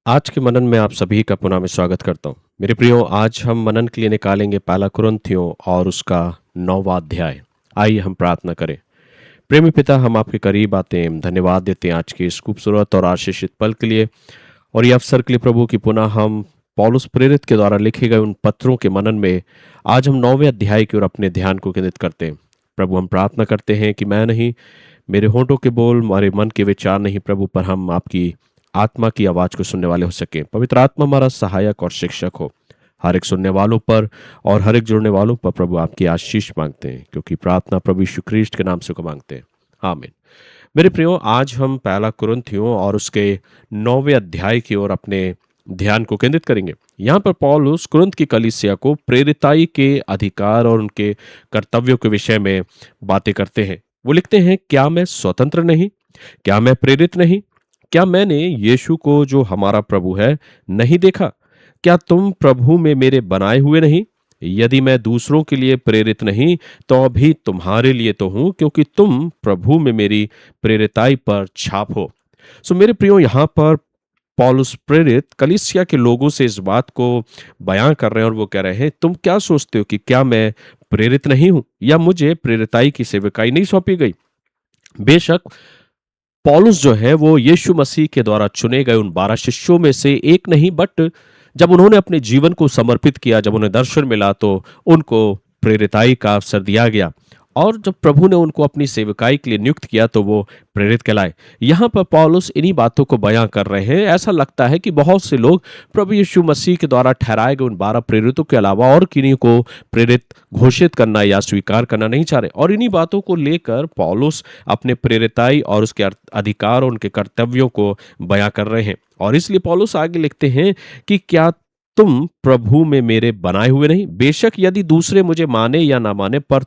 आज के मनन में आप सभी का पुनः मैं स्वागत करता हूँ। मेरे प्रियो, आज हम मनन के लिए निकालेंगे पहला कुरिन्थियों और उसका 9वां अध्याय। आइए हम प्रार्थना करें। प्रेमी पिता, हम आपके करीब आते हैं, धन्यवाद देते हैं आज के इस खूबसूरत और आशीषित पल के लिए और ये अवसर के लिए प्रभु की पुनः हम पौलुस प्रेरित के द्वारा लिखे गए उन पत्रों के मनन में आज हम 9वें अध्याय की ओर अपने ध्यान को केंद्रित करते हैं। प्रभु, हम प्रार्थना करते हैं कि मैं नहीं, मेरे होंठों के बोल, हमारे मन के विचार नहीं प्रभु, पर हम आपकी आत्मा की आवाज को सुनने वाले हो सके। पवित्र आत्मा हमारा सहायक और शिक्षक हो हर एक सुनने वालों पर और हर एक जुड़ने वालों पर। प्रभु, आपकी आशीष मांगते हैं क्योंकि प्रार्थना प्रभु यीशु ख्रीष्ट के नाम से को मांगते हैं, आमीन। मेरे प्रियो, आज हम पहला कुरिन्थियों और उसके 9वें अध्याय की ओर अपने ध्यान को केंद्रित करेंगे। यहाँ पर पौलुस कुरिन्थ की कलीसिया को प्रेरिताई के अधिकार और उनके कर्तव्यों के विषय में बातें करते हैं। वो लिखते हैं, क्या मैं स्वतंत्र नहीं? क्या मैं प्रेरित नहीं? क्या मैंने यीशु को जो हमारा प्रभु है नहीं देखा? क्या तुम प्रभु में मेरे बनाए हुए नहीं? यदि मैं दूसरों के लिए प्रेरित नहीं तो अभी तुम्हारे लिए तो हूं, क्योंकि तुम प्रभु में मेरी प्रेरिताई पर छाप हो। सो मेरे प्रियो, यहाँ पर पौलुस प्रेरित कलीसिया के लोगों से इस बात को बयां कर रहे हैं और वो कह रहे हैं, तुम क्या सोचते हो कि क्या मैं प्रेरित नहीं हूं या मुझे प्रेरिताई की सेवकाई नहीं सौंपी गई? बेशक पौलुस जो है वो यीशु मसीह के द्वारा चुने गए उन 12 शिष्यों में से एक नहीं, बट जब उन्होंने अपने जीवन को समर्पित किया, जब उन्हें दर्शन मिला तो उनको प्रेरिताई का अवसर दिया गया और जब प्रभु ने उनको अपनी सेवकाई के लिए नियुक्त किया तो वो प्रेरित कहलाए। यहाँ पर पौलुस इन्हीं बातों को बयां कर रहे हैं। ऐसा लगता है कि बहुत से लोग प्रभु यीशु मसीह के द्वारा ठहराए गए उन 12 प्रेरितों के अलावा और किन्हीं को प्रेरित घोषित करना या स्वीकार करना नहीं चाह रहे, और इन्हीं बातों को लेकर पौलुस अपने प्रेरिताई और उसके अधिकार और उनके कर्तव्यों को बयां कर रहे हैं। और इसलिए पौलुस आगे लिखते हैं कि क्या तुम प्रभु में मेरे बनाए हुए नहीं? बेशक यदि दूसरे मुझे माने या ना माने, पर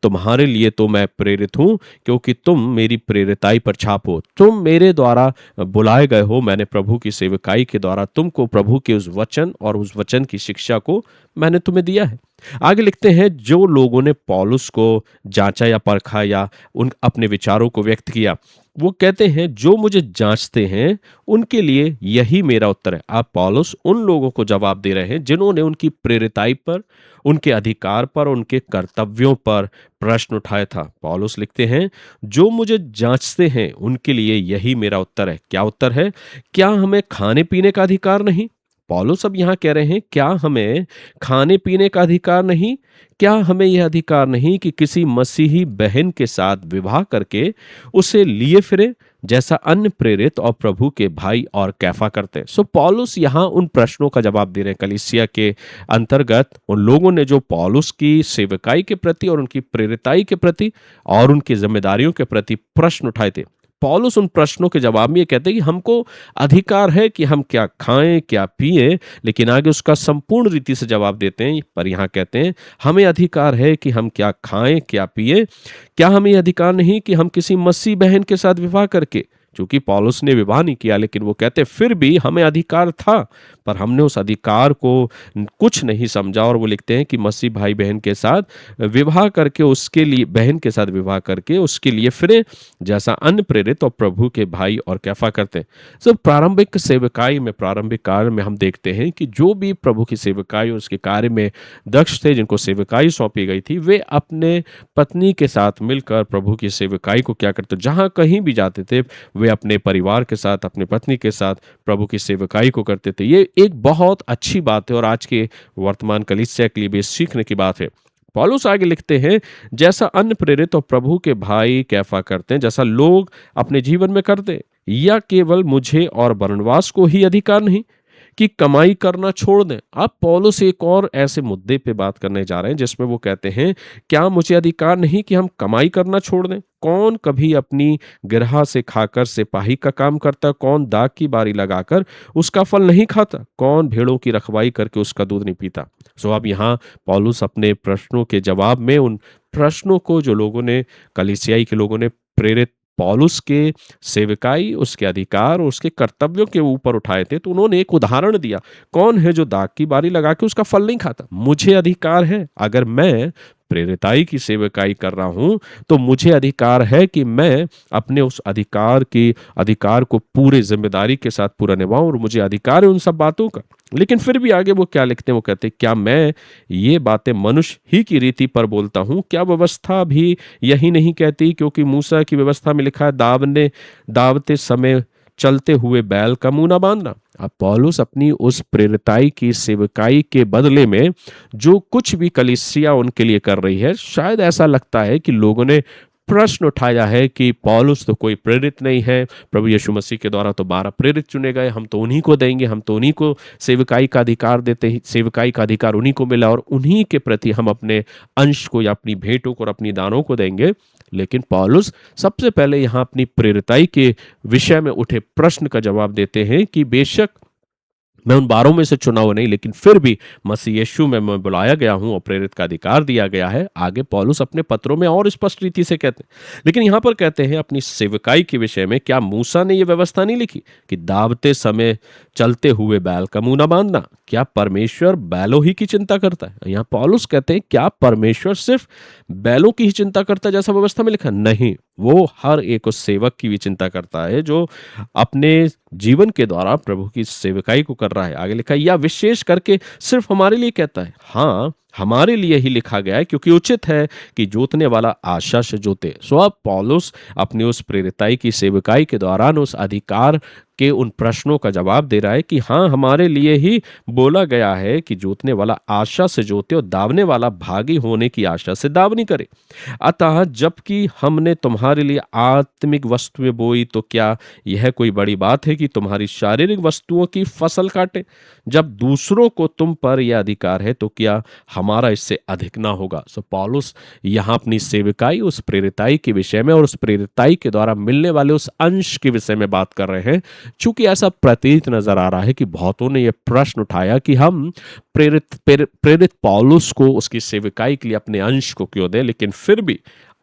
तुम्हारे लिए तो मैं प्रेरित हूं, क्योंकि तुम मेरी प्रेरिताई पर छाप हो। तुम मेरे द्वारा बुलाए गए हो। मैंने प्रभु की सेवकाई के द्वारा तुमको प्रभु के उस वचन और उस वचन की शिक्षा को मैंने तुम्हें दिया है। आगे लिखते हैं, जो लोगों ने पौलुस को जांचा या परखा या उन अपने विचारों को व्यक्त किया, वो कहते हैं, जो मुझे जांचते हैं उनके लिए यही मेरा उत्तर है। आप पौलुस उन लोगों को जवाब दे रहे हैं जिन्होंने उनकी प्रेरिताई पर, उनके अधिकार पर, उनके कर्तव्यों पर प्रश्न उठाया था। पौलुस लिखते हैं, जो मुझे जांचते हैं उनके लिए यही मेरा उत्तर है। क्या उत्तर है? क्या हमें खाने पीने का अधिकार नहीं? पौलुस अब यहाँ कह रहे हैं, क्या हमें खाने पीने का अधिकार नहीं? क्या हमें यह अधिकार नहीं कि किसी मसीही बहन के साथ विवाह करके उसे लिए फिरे, जैसा अन्य प्रेरित और प्रभु के भाई और कैफा करते हैं? सो पौलुस यहाँ उन प्रश्नों का जवाब दे रहे हैं कलीसिया के अंतर्गत उन लोगों ने जो पौलुस की सेवकाई के प्रति और उनकी प्रेरिताई के प्रति और उनकी जिम्मेदारियों के प्रति प्रश्न उठाए थे। पौलुस उन प्रश्नों के जवाब में ये कहते हैं कि हमको अधिकार है कि हम क्या खाएं क्या पिएं, लेकिन आगे उसका संपूर्ण रीति से जवाब देते हैं। पर यहाँ कहते हैं, हमें अधिकार है कि हम क्या खाएं क्या पिएं। क्या हमें यह अधिकार नहीं कि हम किसी मसीह बहन के साथ विवाह करके, चूंकि पौलुस ने विवाह नहीं किया, लेकिन वो कहते फिर भी हमें अधिकार था, पर हमने उस अधिकार को कुछ नहीं समझा। और वो लिखते हैं कि मसीह भाई बहन के साथ विवाह करके, उसके लिए बहन के साथ विवाह करके उसके लिए फिरे, जैसा अन्य प्रेरित और प्रभु के भाई और कैफा करते हैं। तो प्रारंभिक सेवकाई में, प्रारंभिक कार्य में हम देखते हैं कि जो भी प्रभु की सेवकाई और उसके कार्य में दक्ष थे, जिनको सेवकाई सौंपी गई थी, वे अपने पत्नी के साथ मिलकर प्रभु की सेवकाई को क्या करते, जहां कहीं भी जाते थे वे अपने परिवार के साथ, अपनी पत्नी के साथ प्रभु की सेवकाई को करते थे। ये एक बहुत अच्छी बात है और आज के वर्तमान कलीसिया के लिए भी सीखने की बात है। पौलुस आगे लिखते हैं, जैसा अन्य प्रेरित और प्रभु के भाई कैफा करते हैं, जैसा लोग अपने जीवन में करते हैं, या केवल मुझे और बरनबास को ही अधिकार नहीं कि कमाई करना छोड़ दें? अब पौलुस एक और ऐसे मुद्दे पे बात करने जा रहे हैं जिसमें वो कहते हैं, क्या मुझे अधिकार नहीं कि हम कमाई करना छोड़ दें? कौन कभी अपनी गिरहा से खाकर सिपाही का काम करता? कौन दाख की बारी लगाकर उसका फल नहीं खाता? कौन भेड़ों की रखवाली करके उसका दूध नहीं पीता? सो अब यहाँ पौलुस अपने प्रश्नों के जवाब में उन प्रश्नों को जो लोगों ने, कलीसियाई के लोगों ने प्रेरित पौलुस के सेवकाई, उसके अधिकार और उसके कर्तव्यों के ऊपर उठाए थे, तो उन्होंने एक उदाहरण दिया। कौन है जो दाख की बारी लगा के उसका फल नहीं खाता? मुझे अधिकार है, अगर मैं प्रेरिताई की सेवकाई कर रहा हूं तो मुझे अधिकार है कि मैं अपने उस अधिकार को पूरे जिम्मेदारी के साथ पूरा निभाऊं, और मुझे अधिकार है उन सब बातों का। लेकिन फिर भी आगे वो क्या लिखते हैं, वो कहते हैं क्या मैं ये बातें मनुष्य ही की रीति पर बोलता हूं? क्या व्यवस्था भी यही नहीं कहती? क्योंकि मूसा की व्यवस्था में लिखा है दावते समय चलते हुए बैल का मुंह ना बांधना। अब पौलुस अपनी उस प्रेरिताई की सेवकाई के बदले में जो कुछ भी कलीसिया उनके लिए कर रही है, शायद ऐसा लगता है कि लोगों ने प्रश्न उठाया है कि पौलुस तो कोई प्रेरित नहीं है, प्रभु यीशु मसीह के द्वारा तो 12 प्रेरित चुने गए, हम तो उन्हीं को देंगे, हम तो उन्हीं को सेवकाई का अधिकार देते हैं, सेवकाई का अधिकार उन्हीं को मिला और उन्हीं के प्रति हम अपने अंश को या अपनी भेंटों को और अपनी दानों को देंगे। लेकिन पौलुस सबसे पहले यहाँ अपनी प्रेरिताई के विषय में उठे प्रश्न का जवाब देते हैं कि बेशक मैं उन 12 में से चुना हुआ नहीं, लेकिन फिर भी मसीह यीशु में मैं बुलाया गया हूं और प्रेरित का अधिकार दिया गया है। आगे पौलुस अपने पत्रों में और स्पष्ट रीति से कहते हैं, लेकिन यहां पर कहते हैं अपनी सेवकाई के विषय में, क्या मूसा ने यह व्यवस्था नहीं लिखी कि दावते समय चलते हुए बैल का मुंह न बांधना? क्या परमेश्वर बैलों ही की चिंता करता है? यहाँ पौलुस कहते हैं क्या परमेश्वर सिर्फ बैलों की ही चिंता करता है जैसा व्यवस्था में लिखा? नहीं, वो हर एक उस सेवक की भी चिंता करता है जो अपने जीवन के द्वारा प्रभु की सेवकाई को कर रहा है। आगे लिखा है या विशेष करके सिर्फ हमारे लिए कहता है? हाँ, हमारे लिए ही लिखा गया है, क्योंकि उचित है कि जोतने वाला आशा से जोते। सो अब पौलुस अपनी उस प्रेरिताई की सेवकाई के दौरान उस अधिकार के उन प्रश्नों का जवाब दे रहा है कि हाँ, हमारे लिए ही बोला गया है कि जोतने वाला आशा से जोते और दावने वाला भागी होने की आशा से दावनी करे। अतः जबकि हमने तुम्हारे लिए आत्मिक वस्तुएं बोई, तो क्या यह कोई बड़ी बात है कि तुम्हारी शारीरिक वस्तुओं की फसल काटे? जब दूसरों को तुम पर यह अधिकार है, तो क्या हमारा इससे अधिक ना होगा? सो पौलुस यहाँ अपनी सेवकाई, उस प्रेरिताई के विषय में और उस प्रेरिताई के द्वारा मिलने वाले उस अंश के विषय में बात कर रहे हैं। चूंकि ऐसा प्रतीत नजर आ रहा है कि बहुतों ने यह प्रश्न उठाया कि हम प्रेरित पौलुस को उसकी सेवकाई के लिए अपने अंश को क्यों दें, लेकिन फिर भी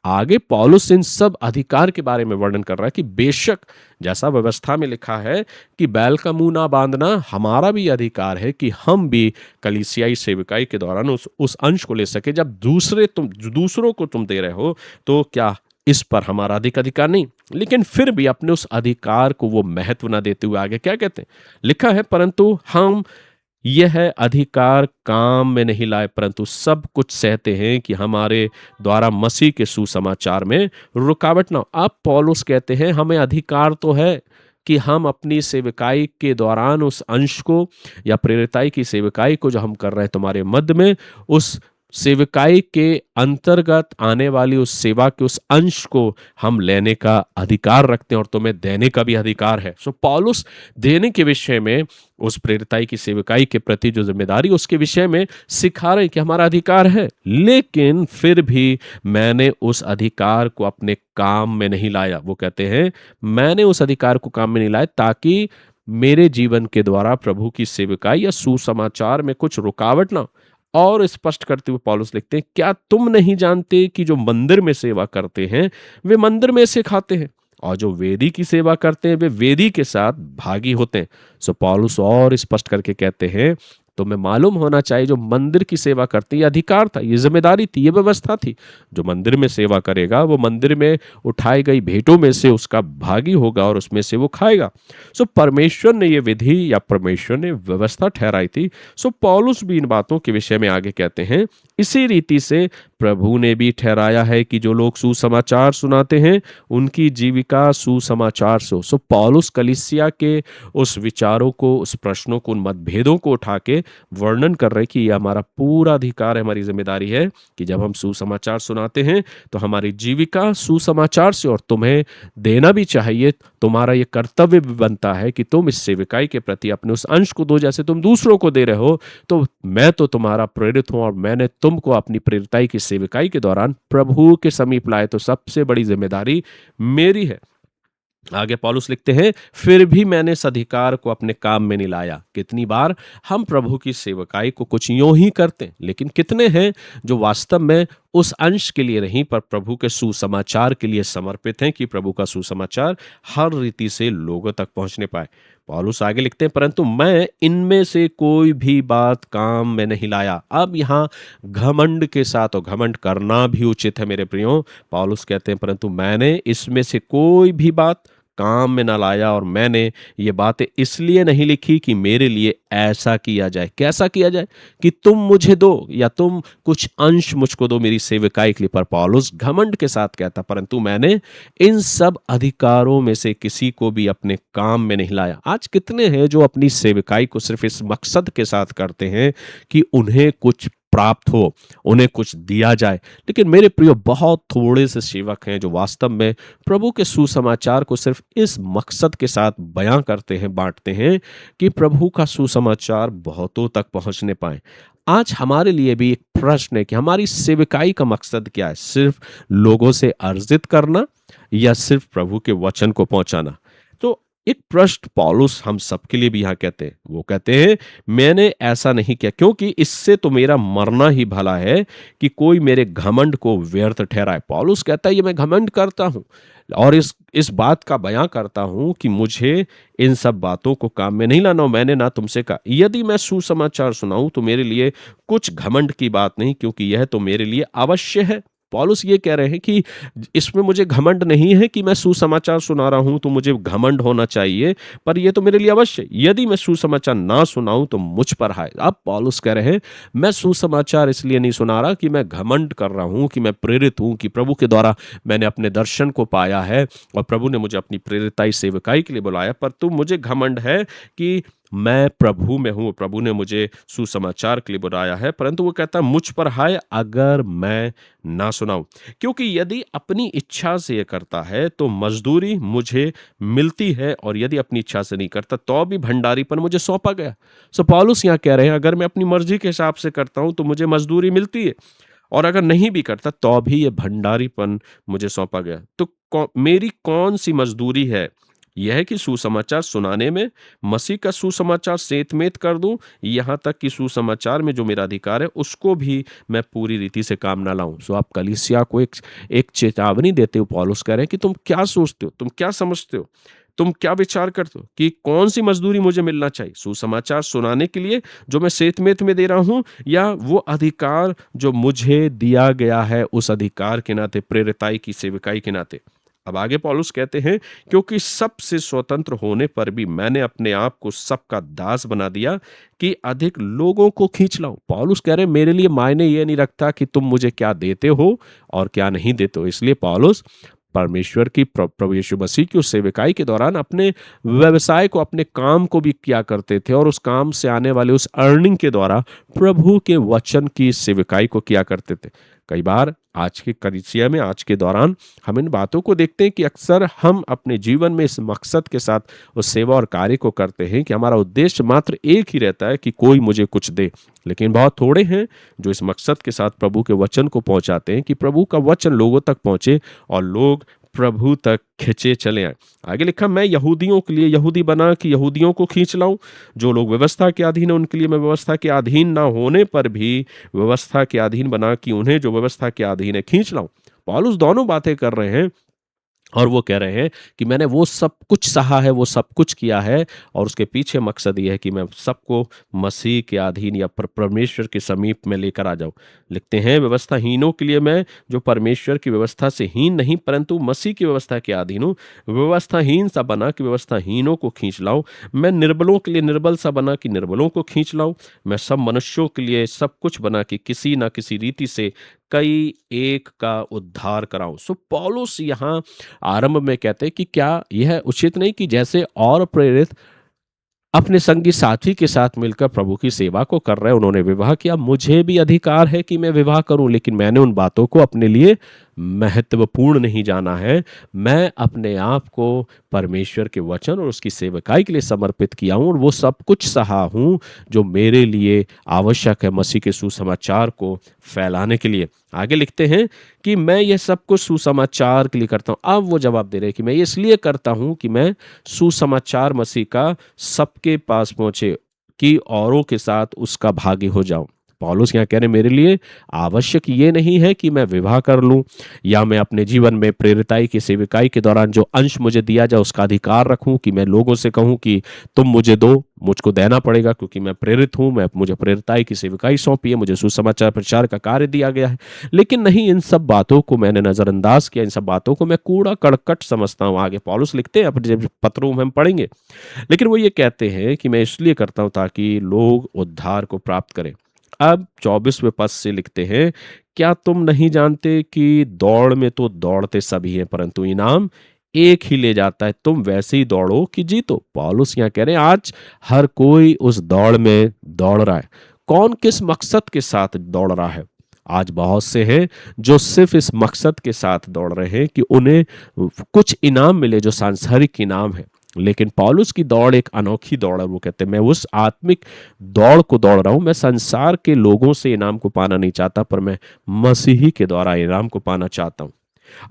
आगे पौलुस इन सब अधिकार के बारे में वर्णन कर रहा है कि बेशक जैसा व्यवस्था में लिखा है कि बैल का मुंह ना बांधना, हमारा भी अधिकार है कि हम भी कलीसियाई सेवकाई के दौरान उस अंश को ले सके। जब दूसरों को तुम दे रहे हो, तो क्या इस पर हमारा अधिकार नहीं? लेकिन फिर भी अपने उस अधिकार को वो महत्व ना देते हुए आगे क्या कहते हैं, लिखा है परंतु हम यह अधिकार काम में नहीं लाए, परंतु सब कुछ सहते हैं कि हमारे द्वारा मसीह के सुसमाचार में रुकावट ना हो। अब पौलुस कहते हैं हमें अधिकार तो है कि हम अपनी सेवकाई के दौरान उस अंश को या प्रेरिताई की सेवकाई को जो हम कर रहे हैं तुम्हारे मध्य में, उस सेवकाई के अंतर्गत आने वाली उस सेवा के उस अंश को हम लेने का अधिकार रखते हैं और तुम्हें देने का भी अधिकार है। सो पौलुस देने के विषय में, उस प्रेरिताई की सेवकाई के प्रति जो जिम्मेदारी उसके विषय में सिखा रहे हैं कि हमारा अधिकार है, लेकिन फिर भी मैंने उस अधिकार को अपने काम में नहीं लाया। वो कहते हैं मैंने उस अधिकार को काम में नहीं लाया ताकि मेरे जीवन के द्वारा प्रभु की सेवकाई या सुसमाचार में कुछ रुकावट ना हो। और स्पष्ट करते हुए पौलुस लिखते हैं क्या तुम नहीं जानते कि जो मंदिर में सेवा करते हैं वे मंदिर में से खाते हैं, और जो वेदी की सेवा करते हैं वे वेदी के साथ भागी होते हैं? सो पौलुस और स्पष्ट करके कहते हैं तुम्हें मालूम होना चाहिए जो मंदिर की सेवा करते, ये अधिकार था, ये जिम्मेदारी थी, ये व्यवस्था थी। जो मंदिर में सेवा करेगा वो मंदिर में उठाई गई भेंटों में से उसका भागी होगा और उसमें से वो खाएगा। सो परमेश्वर ने ये विधि या परमेश्वर ने व्यवस्था ठहराई थी। सो पौलुस भी इन बातों के विषय में आगे कहते हैं इसी रीति से प्रभु ने भी ठहराया है कि जो लोग सुसमाचार सुनाते हैं उनकी जीविका सुसमाचार से हो। सो पौलुस कलीसिया के उस विचारों को, उस प्रश्नों को, उन मतभेदों को उठा के वर्णन कर रहे कि यह हमारा पूरा अधिकार है, हमारी जिम्मेदारी है कि जब हम सुसमाचार सुनाते हैं तो हमारी जीविका सुसमाचार से, और तुम्हें देना भी चाहिए, तुम्हारा यह कर्तव्य भी बनता है कि तुम इस सेवकाई के प्रति अपने उस अंश को दो जैसे तुम दूसरों को दे रहे हो। तो मैं तो तुम्हारा प्रेरित हूं और मैंने तुमको अपनी प्रेरिताई की सेवकाई के दौरान प्रभु के समीप लाए, तो सबसे बड़ी जिम्मेदारी मेरी है। आगे पौलुस लिखते हैं फिर भी मैंने इस अधिकार को अपने काम में नहीं लाया। कितनी बार हम प्रभु की सेवकाई को कुछ यूं ही करते हैं, लेकिन कितने हैं जो वास्तव में उस अंश के लिए नहीं पर प्रभु के सुसमाचार के लिए समर्पित हैं कि प्रभु का सुसमाचार हर रीति से लोगों तक पहुंचने पाए। पौलुस आगे लिखते हैं, परंतु मैं इनमें से कोई भी बात काम में नहीं लाया। अब यहाँ घमंड के साथ, और घमंड करना भी उचित है मेरे प्रियो, पौलुस कहते हैं परंतु मैंने इसमें से कोई भी बात काम में ना लाया, और मैंने ये बातें इसलिए नहीं लिखी कि मेरे लिए ऐसा किया जाए। कैसा किया जाए? कि तुम मुझे दो या तुम कुछ अंश मुझको दो मेरी सेवकाई के लिए। पर पौलुस घमंड के साथ कहता, परंतु मैंने इन सब अधिकारों में से किसी को भी अपने काम में नहीं लाया। आज कितने हैं जो अपनी सेवकाई को सिर्फ इस मकसद के साथ करते हैं कि उन्हें कुछ प्राप्त हो, उन्हें कुछ दिया जाए। लेकिन मेरे प्रियो, बहुत थोड़े से सेवक हैं जो वास्तव में प्रभु के सुसमाचार को सिर्फ इस मकसद के साथ बयां करते हैं, बांटते हैं कि प्रभु का सुसमाचार बहुतों तक पहुंचने पाए। आज हमारे लिए भी एक प्रश्न है कि हमारी सेवकाई का मकसद क्या है? सिर्फ लोगों से अर्जित करना या सिर्फ प्रभु के वचन को पहुंचाना? तो एक प्रश्न पौलुस हम सबके लिए भी यहाँ कहते हैं। वो कहते हैं, मैंने ऐसा नहीं किया क्योंकि इससे तो मेरा मरना ही भला है कि कोई मेरे घमंड को व्यर्थ ठहराए। पौलुस कहता है, ये मैं घमंड करता हूँ और इस बात का बयां करता हूँ कि मुझे इन सब बातों को काम में नहीं लाना। मैंने ना तुमसे कहा यदि मैं सुसमाचार सुनाऊं तो मेरे लिए कुछ घमंड की बात नहीं, क्योंकि यह तो मेरे लिए अवश्य है। पौलुस ये कह रहे हैं कि इसमें मुझे घमंड नहीं है कि मैं सुसमाचार सुना रहा हूं तो मुझे घमंड होना चाहिए, पर यह तो मेरे लिए अवश्य। यदि मैं सुसमाचार ना सुनाऊं तो मुझ पर हाय। अब पौलुस कह रहे हैं, मैं सुसमाचार इसलिए नहीं सुना रहा कि मैं घमंड कर रहा हूं, कि मैं प्रेरित हूं, कि प्रभु के द्वारा मैंने अपने दर्शन को पाया है और प्रभु ने मुझे अपनी प्रेरिताई सेवकाई के लिए बुलाया, पर तुम मुझे घमंड है कि मैं प्रभु में हूं, प्रभु ने मुझे सुसमाचार के लिए बुलाया है। परंतु वो कहता, मुझ पर हाय अगर मैं ना सुनाऊं, क्योंकि यदि अपनी इच्छा से ये करता है तो मजदूरी मुझे मिलती है, और यदि अपनी इच्छा से नहीं करता तो भी भंडारीपन मुझे सौंपा गया। सो पौलुस यहाँ कह रहे हैं, अगर मैं अपनी मर्जी के हिसाब से करता हूं तो मुझे मजदूरी मिलती है, और अगर नहीं भी करता तो भी ये भंडारीपन मुझे सौंपा गया। तो मेरी कौन सी मजदूरी है? यह है कि सुसमाचार सुनाने में मसीह का सुसमाचार सेंतमेंत कर दूं, यहाँ तक कि सुसमाचार में जो मेरा अधिकार है उसको भी मैं पूरी रीति से काम ना लाऊं। सो आप कलीसिया को एक चेतावनी देते हो। पौलुस कह रहे हैं कि तुम क्या सोचते हो, तुम क्या समझते हो, तुम क्या विचार करते हो कि कौन सी मजदूरी मुझे मिलना चाहिए? सुसमाचार सुनाने के लिए जो मैं सेंतमेंत में दे रहा हूं, या वो अधिकार जो मुझे दिया गया है उस अधिकार के नाते, प्रेरिताई की सेवकाई के नाते? अब आगे पौलुस कहते हैं, क्योंकि सबसे स्वतंत्र होने पर भी मैंने अपने आप को सबका दास बना दिया कि अधिक लोगों को खींच लाऊं। पौलुस कह रहे हैं, मेरे लिए मायने ये नहीं रखता कि तुम मुझे क्या देते हो और क्या नहीं देते हो। इसलिए पौलुस परमेश्वर की, प्रभु यीशु मसीह की उस सेवकाई के दौरान अपने व्यवसाय को, अपने काम को भी किया करते थे, और उस काम से आने वाले उस अर्निंग के द्वारा प्रभु के वचन की सेवकाई को किया करते थे। कई बार आज के कलीसिया में, आज के दौरान हम इन बातों को देखते हैं कि अक्सर हम अपने जीवन में इस मकसद के साथ उस सेवा और कार्य को करते हैं कि हमारा उद्देश्य मात्र एक ही रहता है कि कोई मुझे कुछ दे। लेकिन बहुत थोड़े हैं जो इस मकसद के साथ प्रभु के वचन को पहुंचाते हैं कि प्रभु का वचन लोगों तक पहुंचे और लोग प्रभु तक खिंचे चले आए। आगे लिखा, मैं यहूदियों के लिए यहूदी बना कि यहूदियों को खींच लाऊं। जो लोग व्यवस्था के अधीन है उनके लिए मैं व्यवस्था के अधीन ना होने पर भी व्यवस्था के अधीन बना कि उन्हें जो व्यवस्था के अधीन है खींच लाऊं। पौलुस दोनों बातें कर रहे हैं, और वो कह रहे हैं कि मैंने वो सब कुछ सहा है, वो सब कुछ किया है, और उसके पीछे मकसद ये है कि मैं सबको मसीह के अधीन या परमेश्वर के समीप में लेकर आ जाऊं। लिखते हैं, व्यवस्थाहीनों के लिए मैं, जो परमेश्वर की व्यवस्था से हीन नहीं परंतु मसीह की व्यवस्था के अधीन हूं, व्यवस्थाहीन सा बना कि व्यवस्थाहीनों को खींच लाऊं। मैं निर्बलों के लिए निर्बल सा बना कि निर्बलों को खींच लाऊं। मैं सब मनुष्यों के लिए सब कुछ बना कि किसी ना किसी रीति से कई एक का उद्धार कराऊं। सो पौलुस यहाँ आरंभ में कहते हैं कि क्या यह उचित नहीं कि जैसे और प्रेरित अपने संगी साथी के साथ मिलकर प्रभु की सेवा को कर रहे हैं, उन्होंने विवाह किया, मुझे भी अधिकार है कि मैं विवाह करूं, लेकिन मैंने उन बातों को अपने लिए महत्वपूर्ण नहीं जाना है। मैं अपने आप को परमेश्वर के वचन और उसकी सेवकाई के लिए समर्पित किया हूं, और वो सब कुछ सहा हूं जो मेरे लिए आवश्यक है मसीह के सुसमाचार को फैलाने के लिए। आगे लिखते हैं कि मैं ये सब कुछ सुसमाचार के लिए करता हूं। अब वो जवाब दे रहे हैं कि मैं ये इसलिए करता हूं कि मैं सुसमाचार मसीह का सबके पास पहुंचे, कि औरों के साथ उसका भागी हो जाऊं। पौलुस यहाँ कह रहे हैं, मेरे लिए आवश्यक ये नहीं है कि मैं विवाह कर लूं या मैं अपने जीवन में प्रेरिताई की सेविकाई के दौरान जो अंश मुझे दिया जाए उसका अधिकार रखूं, कि मैं लोगों से कहूं कि तुम मुझे दो, मुझको देना पड़ेगा क्योंकि मैं प्रेरित हूं, मैं मुझे प्रेरिताई की सेविकाई सौंपी है, मुझे सुसमाचार प्रचार का कार्य दिया गया है। लेकिन नहीं, इन सब बातों को मैंने नजरअंदाज किया, इन सब बातों को मैं कूड़ा करकट समझता हूं। आगे पौलुस लिखते हैं अपने जब पत्रों में हम पढ़ेंगे, लेकिन वो ये कहते हैं कि मैं इसलिए करता हूं ताकि लोग उद्धार को प्राप्त करें। अब 24वें पद से लिखते हैं, क्या तुम नहीं जानते कि दौड़ में तो दौड़ते सभी हैं परंतु इनाम एक ही ले जाता है, तुम वैसे ही दौड़ो कि जीतो। पौलुस यहाँ कह रहे हैं आज हर कोई उस दौड़ में दौड़ रहा है। कौन किस मकसद के साथ दौड़ रहा है? आज बहुत से हैं जो सिर्फ इस मकसद के साथ दौड़ रहे हैं कि उन्हें कुछ इनाम मिले, जो सांसारिक इनाम है। लेकिन पौलुस की दौड़ एक अनोखी दौड़ है। वो कहते हैं मैं उस आत्मिक दौड़ को दौड़ रहा हूं, मैं संसार के लोगों से इनाम को पाना नहीं चाहता, पर मैं मसीही के द्वारा इनाम को पाना चाहता हूं।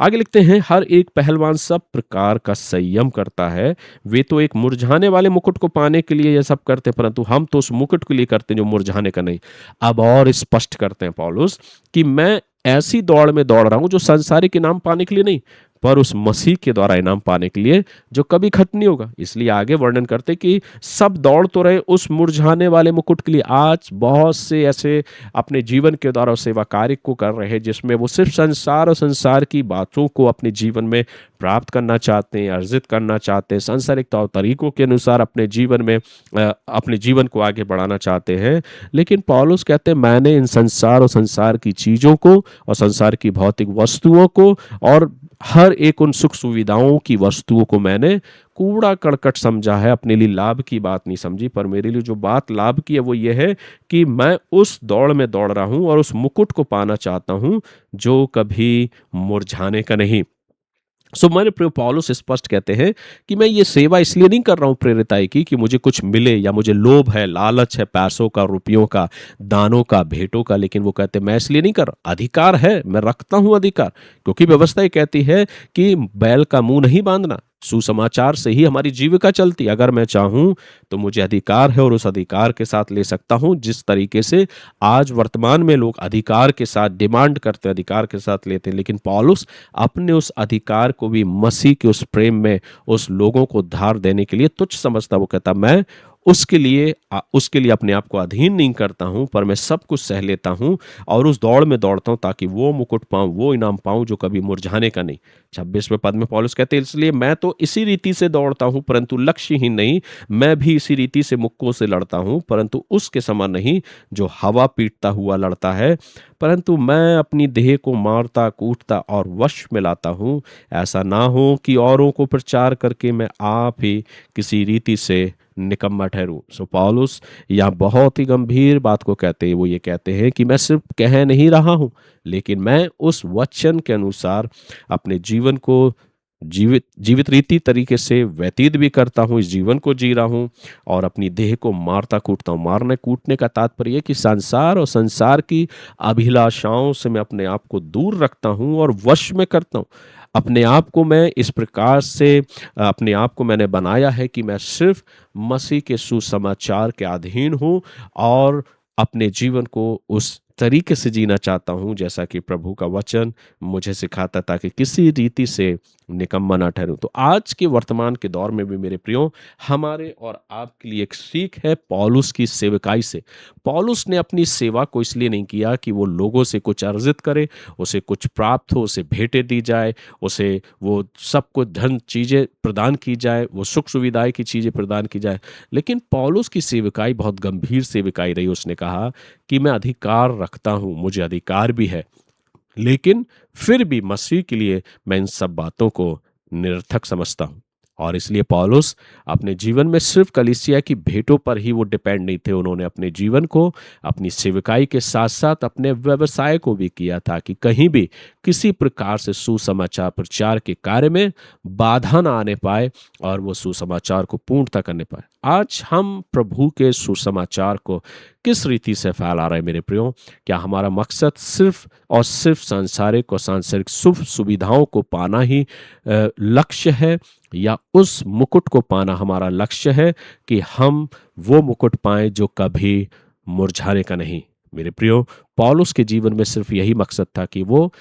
आगे लिखते हैं, हर एक पहलवान सब प्रकार का संयम करता है। वे तो एक मुरझाने वाले मुकुट को पाने के लिए यह सब करते हैं, परंतु हम तो उस मुकुट के लिए करते हैं जो मुरझाने का नहीं। अब और स्पष्ट करते हैं पौलुस कि मैं ऐसी दौड़ में दौड़ रहा हूं जो सांसारिक इनाम पाने के लिए नहीं, पर उस मसीह के द्वारा इनाम पाने के लिए जो कभी खत्म नहीं होगा। इसलिए आगे वर्णन करते कि सब दौड़ तो रहे उस मुरझाने वाले मुकुट के लिए। आज बहुत से ऐसे अपने जीवन के द्वारा सेवा कार्य को कर रहे हैं जिसमें वो सिर्फ संसार और संसार की बातों को अपने जीवन में प्राप्त करना चाहते हैं, अर्जित करना चाहते हैं, सांसारिक तौर तरीकों के अनुसार अपने जीवन में अपने जीवन को आगे बढ़ाना चाहते हैं। लेकिन पौलुस कहते हैं मैंने इन संसार और संसार की चीज़ों को और संसार की भौतिक वस्तुओं को और हर एक उन सुख सुविधाओं की वस्तुओं को मैंने कूड़ा करकट समझा है, अपने लिए लाभ की बात नहीं समझी। पर मेरे लिए जो बात लाभ की है वो ये है कि मैं उस दौड़ में दौड़ रहा हूं और उस मुकुट को पाना चाहता हूं जो कभी मुरझाने का नहीं। मेरे प्रिय पौलुस स्पष्ट कहते हैं कि मैं ये सेवा इसलिए नहीं कर रहा हूं प्रेरिताई की कि मुझे कुछ मिले या मुझे लोभ है, लालच है, पैसों का, रुपयों का, दानों का, भेंटों का। लेकिन वो कहते हैं मैं इसलिए नहीं कर रहा। अधिकार है, मैं रखता हूं अधिकार, क्योंकि व्यवस्था ये कहती है कि बैल का मुंह नहीं बांधना। सुसमाचार से ही हमारी जीविका चलती। अगर मैं चाहूं तो मुझे अधिकार है और उस अधिकार के साथ ले सकता हूं। जिस तरीके से आज वर्तमान में लोग अधिकार के साथ डिमांड करते हैं, अधिकार के साथ लेते हैं, लेकिन पौलुस अपने उस अधिकार को भी मसीह के उस प्रेम में उस लोगों को उद्धार देने के लिए तुच्छ समझता। वो कहता मैं उसके लिए अपने आप को अधीन नहीं करता हूं, पर मैं सब कुछ सह लेता हूं और उस दौड़ में दौड़ता हूं ताकि वो मुकुट पाऊं, वो इनाम पाऊं जो कभी मुरझाने का नहीं। 26वें पद में पौलुस कहते हैं इसलिए मैं तो इसी रीति से दौड़ता हूं परंतु लक्ष्य ही नहीं, मैं भी इसी रीति से मुक्कों से लड़ता हूं परंतु उसके समान नहीं जो हवा पीटता हुआ लड़ता है, परंतु मैं अपनी देह को मारता कूटता और वश में लाता हूं, ऐसा ना हो कि औरों को प्रचार करके मैं आप ही किसी रीति से निकम्मा ठहरूं। पौलुस यहाँ बहुत ही गंभीर बात को कहते हैं। वो ये कहते हैं कि मैं सिर्फ कह नहीं रहा हूं, लेकिन मैं उस वचन के अनुसार अपने जीवन को जीवित रीति तरीके से व्यतीत भी करता हूं, इस जीवन को जी रहा हूं और अपनी देह को मारता कूटता हूं। मारने कूटने का तात्पर्य है कि संसार और संसार की अभिलाषाओं से मैं अपने आप को दूर रखता हूं और वश में करता हूं। अपने आप को मैं इस प्रकार से अपने आप को मैंने बनाया है कि मैं सिर्फ मसीह के सुसमाचार के अधीन हूं और अपने जीवन को उस तरीके से जीना चाहता हूं जैसा कि प्रभु का वचन मुझे सिखाता, ताकि किसी रीति से निकम्मा ना ठहरूं। तो आज के वर्तमान के दौर में भी मेरे प्रियो, हमारे और आपके लिए एक सीख है पौलुस की सेवकाई से। पौलुस ने अपनी सेवा को इसलिए नहीं किया कि वो लोगों से कुछ अर्जित करे, उसे कुछ प्राप्त हो, उसे भेंटें दी जाए, उसे वो सब कुछ धन चीज़ें प्रदान की जाए, वो सुख सुविधाएं की चीज़ें प्रदान की जाए। लेकिन पौलुस की सेवकाई बहुत गंभीर सेवकाई रही। उसने कहा कि मैं अधिकार रखता हूं, मुझे अधिकार भी है, लेकिन फिर भी मसीह के लिए मैं इन सब बातों को निरर्थक समझता हूं। और इसलिए पौलुस अपने जीवन में सिर्फ कलीसिया की भेंटों पर ही वो डिपेंड नहीं थे। उन्होंने अपने जीवन को अपनी सेवकाई के साथ साथ अपने व्यवसाय को भी किया था कि कहीं भी किसी प्रकार से सुसमाचार प्रचार के कार्य में बाधा ना आने पाए और वो सुसमाचार को पूर्णता करने पाए। आज हम प्रभु के सुसमाचार को किस रीति से फैला रहे हैं मेरे प्रियो? क्या हमारा मकसद सिर्फ और सिर्फ सांसारिक और सांसारिक सुख सुविधाओं को पाना ही लक्ष्य है, या उस मुकुट को पाना हमारा लक्ष्य है कि हम वो मुकुट पाएं जो कभी मुरझाने का नहीं? मेरे प्रियो, पौलुस के जीवन में सिर्फ यही मकसद था कि वो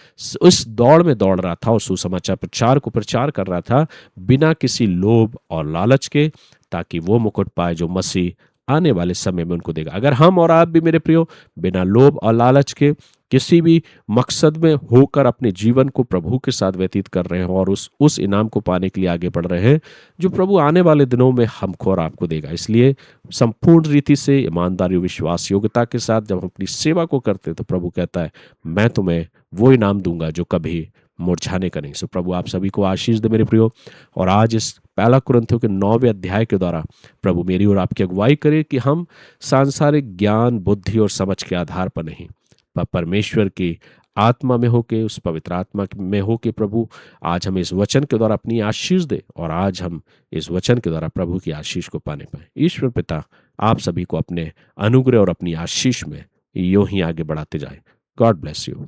उस दौड़ में दौड़ रहा था और सुसमाचार प्रचार को प्रचार कर रहा था बिना किसी लोभ और लालच के, ताकि वो मुकुट पाए जो मसीह आने वाले समय में उनको देगा। अगर हम और आप भी मेरे प्रियो बिना लोभ और लालच के किसी भी मकसद में होकर अपने जीवन को प्रभु के साथ व्यतीत कर रहे हैं और उस इनाम को पाने के लिए आगे बढ़ रहे हैं जो प्रभु आने वाले दिनों में हमको और आपको देगा, इसलिए संपूर्ण रीति से ईमानदारी और विश्वास योग्यता के साथ जब हम अपनी सेवा को करते हैं तो प्रभु कहता है मैं तुम्हें वो इनाम दूंगा जो कभी मुरझाने का नहीं। सो प्रभु आप सभी को आशीष दे मेरे प्रियो, और आज इस पहला कुरिन्थियों के 9वें अध्याय के द्वारा प्रभु मेरी और आपकी अगुवाई करे कि हम सांसारिक ज्ञान बुद्धि और समझ के आधार पर नहीं, पर परमेश्वर की आत्मा में होके, उस पवित्र आत्मा में होके प्रभु आज हमें इस वचन के द्वारा अपनी आशीष दे और आज हम इस वचन के द्वारा प्रभु की आशीष को पाने पाए। ईश्वर पिता आप सभी को अपने अनुग्रह और अपनी आशीष में यूं ही आगे बढ़ाते जाए। God bless you.